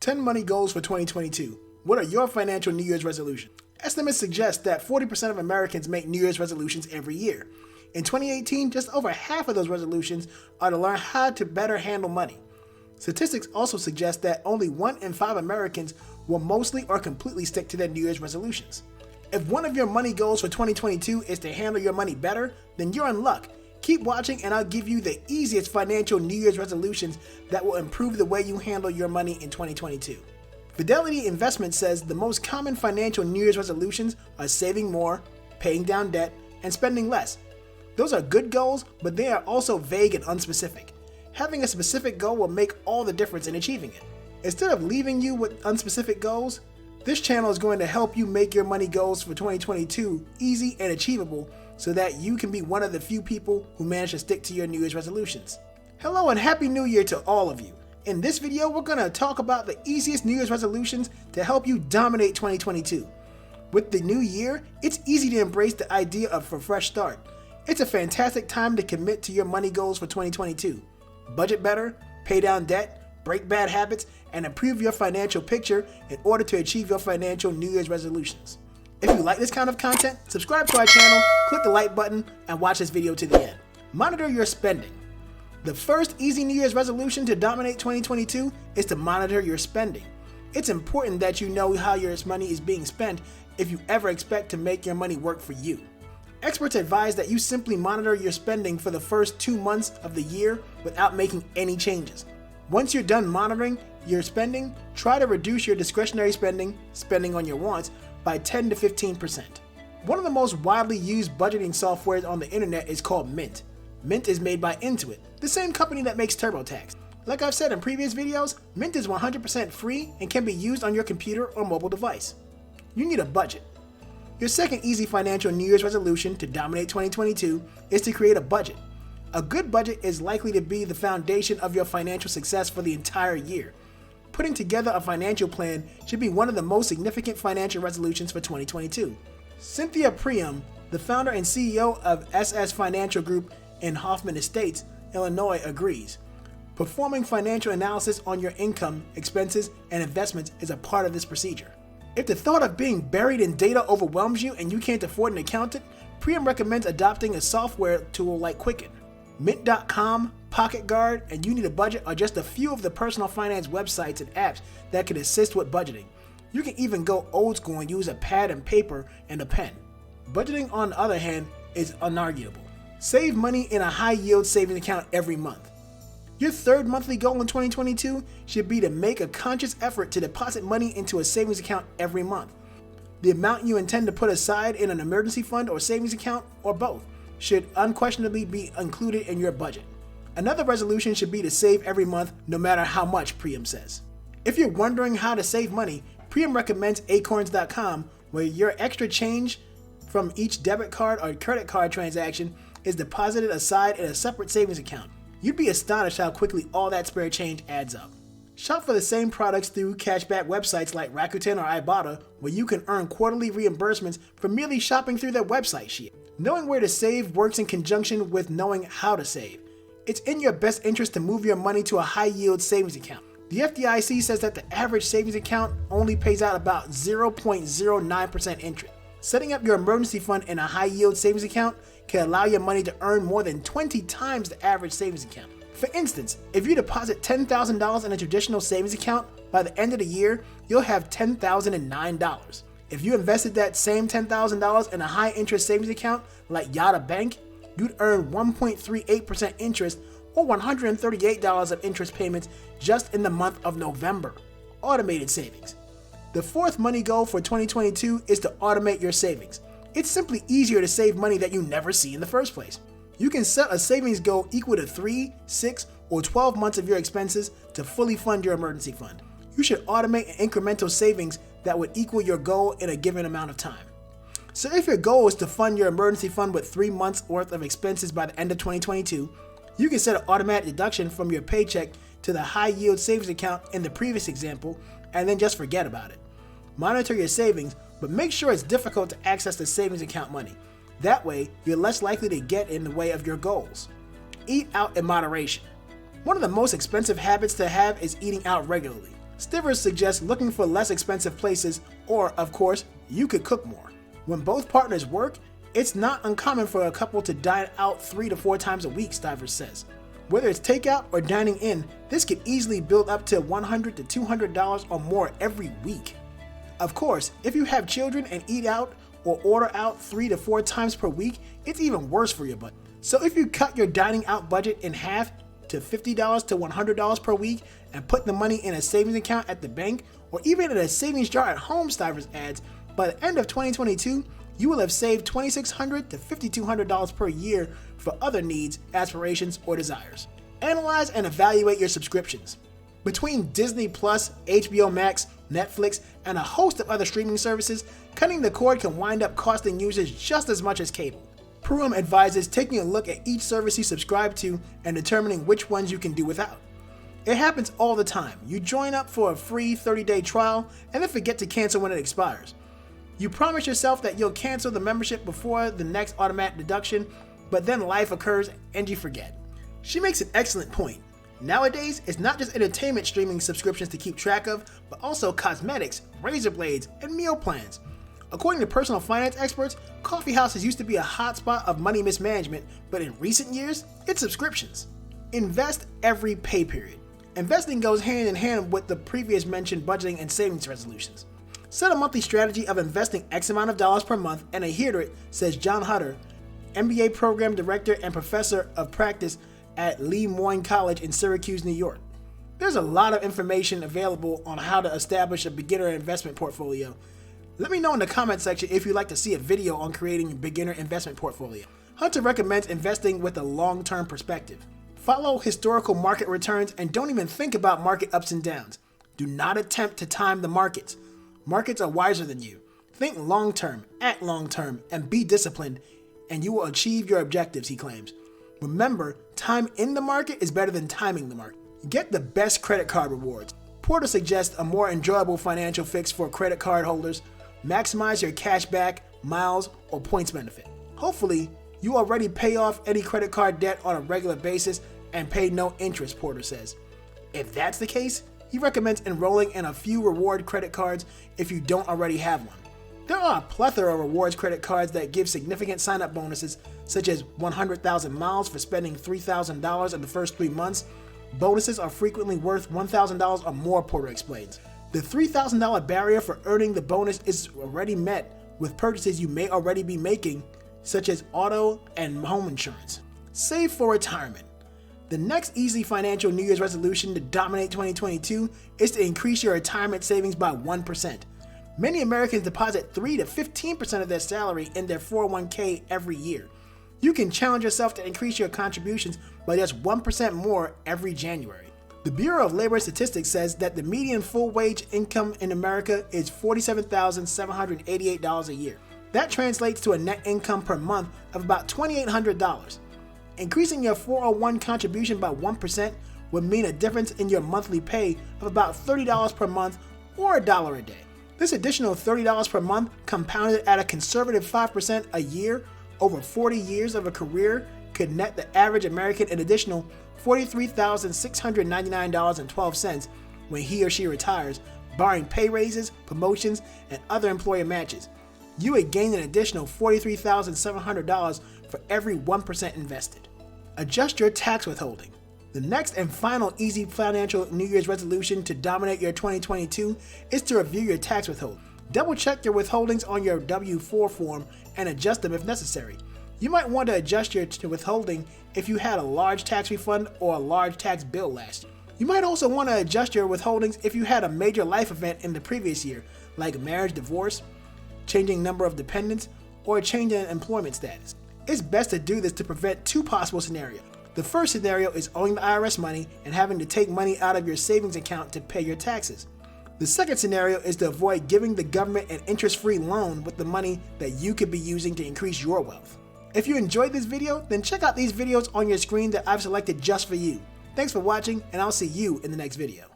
10 money goals for 2022. What are your financial New Year's resolutions? Estimates suggest that 40% of Americans make New Year's resolutions every year. In 2018, just over half of those resolutions are to learn how to better handle money. Statistics also suggest that only 1 in 5 Americans will mostly or completely stick to their New Year's resolutions. If one of your money goals for 2022 is to handle your money better, then you're in luck. Keep watching and I'll give you the easiest financial New Year's resolutions that will improve the way you handle your money in 2022. Fidelity Investment says the most common financial New Year's resolutions are saving more, paying down debt, and spending less. Those are good goals, but they are also vague and unspecific. Having a specific goal will make all the difference in achieving it. Instead of leaving you with unspecific goals, this channel is going to help you make your money goals for 2022 easy and achievable so that you can be one of the few people who manage to stick to your New Year's resolutions. Hello and Happy New Year to all of you. In this video, we're going to talk about the easiest New Year's resolutions to help you dominate 2022. With the new year, it's easy to embrace the idea of a fresh start. It's a fantastic time to commit to your money goals for 2022. Budget better, pay down debt, break bad habits, and improve your financial picture in order to achieve your financial New Year's resolutions. If you like this kind of content, subscribe to our channel, click the like button, and watch this video to the end. Monitor your spending. The first easy New Year's resolution to dominate 2022 is to monitor your spending. It's important that you know how your money is being spent if you ever expect to make your money work for you. Experts advise that you simply monitor your spending for the first 2 months of the year without making any changes. Once you're done monitoring your spending, try to reduce your discretionary spending on your wants, by 10 to 15%. One of the most widely used budgeting softwares on the internet is called Mint. Mint is made by Intuit, the same company that makes TurboTax. Like I've said in previous videos, Mint is 100% free and can be used on your computer or mobile device. You need a budget. Your second easy financial New Year's resolution to dominate 2022 is to create a budget. A good budget is likely to be the foundation of your financial success for the entire year. Putting together a financial plan should be one of the most significant financial resolutions for 2022. Cynthia Priam, the founder and CEO of SS Financial Group in Hoffman Estates, Illinois, agrees. Performing financial analysis on your income, expenses, and investments is a part of this procedure. If the thought of being buried in data overwhelms you and you can't afford an accountant, Priam recommends adopting a software tool like Quicken. Mint.com, Pocket Guard, and You Need a Budget are just a few of the personal finance websites and apps that can assist with budgeting. You can even go old school and use a pad and paper and a pen. Budgeting, on the other hand, is unarguable. Save money in a high-yield savings account every month. Your third monthly goal in 2022 should be to make a conscious effort to deposit money into a savings account every month. The amount you intend to put aside in an emergency fund or savings account, or both, should unquestionably be included in your budget. Another resolution should be to save every month, no matter how much, Priam says. If you're wondering how to save money, Priam recommends acorns.com, where your extra change from each debit card or credit card transaction is deposited aside in a separate savings account. You'd be astonished how quickly all that spare change adds up. Shop for the same products through cashback websites like Rakuten or Ibotta, where you can earn quarterly reimbursements for merely shopping through their website sheet. Knowing where to save works in conjunction with knowing how to save. It's in your best interest to move your money to a high-yield savings account. The FDIC says that the average savings account only pays out about 0.09% interest. Setting up your emergency fund in a high-yield savings account can allow your money to earn more than 20 times the average savings account. For instance, if you deposit $10,000 in a traditional savings account, by the end of the year, you'll have $10,009. If you invested that same $10,000 in a high-interest savings account like Yada Bank, you'd earn 1.38% interest or $138 of interest payments just in the month of November. Automated savings. The fourth money goal for 2022 is to automate your savings. It's simply easier to save money that you never see in the first place. You can set a savings goal equal to 3, 6, or 12 months of your expenses to fully fund your emergency fund. You should automate incremental savings that would equal your goal in a given amount of time. So if your goal is to fund your emergency fund with 3 months worth of expenses by the end of 2022, you can set an automatic deduction from your paycheck to the high-yield savings account in the previous example and then just forget about it. Monitor your savings, but make sure it's difficult to access the savings account money. That way, you're less likely to get in the way of your goals. Eat out in moderation. One of the most expensive habits to have is eating out regularly. Stivers suggests looking for less expensive places, or, of course, you could cook more. When both partners work, it's not uncommon for a couple to dine out 3 to 4 times a week, Stivers says. Whether it's takeout or dining in, this could easily build up to $100 to $200 or more every week. Of course, if you have children and eat out or order out 3 to 4 times per week, it's even worse for your budget. So if you cut your dining out budget in half to $50 to $100 per week and put the money in a savings account at the bank or even in a savings jar at home, Stivers adds, by the end of 2022, you will have saved $2,600 to $5,200 per year for other needs, aspirations, or desires. Analyze and evaluate your subscriptions. Between Disney Plus, HBO Max, Netflix, and a host of other streaming services, cutting the cord can wind up costing users just as much as cable. Pruitt advises taking a look at each service you subscribe to and determining which ones you can do without. It happens all the time. You join up for a free 30-day trial and then forget to cancel when it expires. You promise yourself that you'll cancel the membership before the next automatic deduction, but then life occurs and you forget. She makes an excellent point. Nowadays, it's not just entertainment streaming subscriptions to keep track of, but also cosmetics, razor blades, and meal plans. According to personal finance experts, coffee houses used to be a hotspot of money mismanagement, but in recent years, it's subscriptions. Invest every pay period. Investing goes hand in hand with the previous mentioned budgeting and savings resolutions. Set a monthly strategy of investing X amount of dollars per month and adhere to it, says John Hutter, MBA Program Director and Professor of Practice at Lee Moyne College in Syracuse, New York. There's a lot of information available on how to establish a beginner investment portfolio. Let me know in the comment section if you'd like to see a video on creating a beginner investment portfolio. Hunter recommends investing with a long-term perspective. Follow historical market returns and don't even think about market ups and downs. Do not attempt to time the markets. Markets are wiser than you. Think long-term, act long-term, and be disciplined, and you will achieve your objectives, he claims. Remember, time in the market is better than timing the market. Get the best credit card rewards. Porter suggests a more enjoyable financial fix for credit card holders. Maximize your cash back, miles, or points benefit. Hopefully, you already pay off any credit card debt on a regular basis and pay no interest, Porter says. If that's the case, he recommends enrolling in a few reward credit cards if you don't already have one. There are a plethora of rewards credit cards that give significant sign-up bonuses, such as 100,000 miles for spending $3,000 in the first 3 months. Bonuses are frequently worth $1,000 or more, Porter explains. The $3,000 barrier for earning the bonus is already met with purchases you may already be making, such as auto and home insurance. Save for retirement. The next easy financial New Year's resolution to dominate 2022 is to increase your retirement savings by 1%. Many Americans deposit 3 to 15% of their salary in their 401k every year. You can challenge yourself to increase your contributions by just 1% more every January. The Bureau of Labor Statistics says that the median full wage income in America is $47,788 a year. That translates to a net income per month of about $2,800. Increasing your 401 contribution by 1% would mean a difference in your monthly pay of about $30 per month or $1 a day. This additional $30 per month, compounded at a conservative 5% a year over 40 years of a career, could net the average American an additional $43,699.12 when he or she retires, barring pay raises, promotions, and other employer matches. You would gain an additional $43,700 for every 1% invested. Adjust your tax withholding. The next and final easy financial New Year's resolution to dominate your 2022 is to review your tax withholding. Double check your withholdings on your W-4 form and adjust them if necessary. You might want to adjust your withholding if you had a large tax refund or a large tax bill last year. You might also want to adjust your withholdings if you had a major life event in the previous year, like marriage, divorce, changing number of dependents, or a change in employment status. It's best to do this to prevent 2 possible scenarios. The first scenario is owing the IRS money and having to take money out of your savings account to pay your taxes. The second scenario is to avoid giving the government an interest-free loan with the money that you could be using to increase your wealth. If you enjoyed this video, then check out these videos on your screen that I've selected just for you. Thanks for watching, and I'll see you in the next video.